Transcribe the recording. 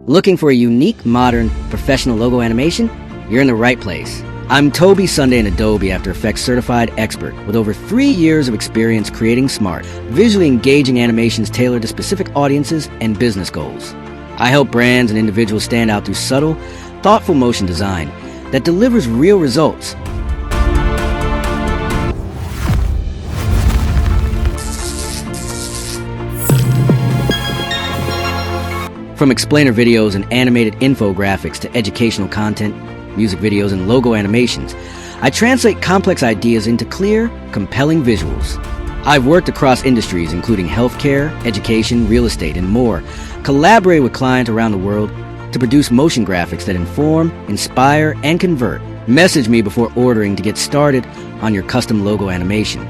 Looking for a unique, modern, professional logo animation? You're in the right place. I'm Toby Sunday, an Adobe After Effects certified expert with over 3 years of experience creating smart, visually engaging animations tailored to specific audiences and business goals. I help brands and individuals stand out through subtle, thoughtful motion design that delivers real results. From explainer videos and animated infographics to educational content, music videos, and logo animations, I translate complex ideas into clear, compelling visuals. I've worked across industries including healthcare, education, real estate, and more, collaborated with clients around the world to produce motion graphics that inform, inspire, and convert. Message me before ordering to get started on your custom logo animation.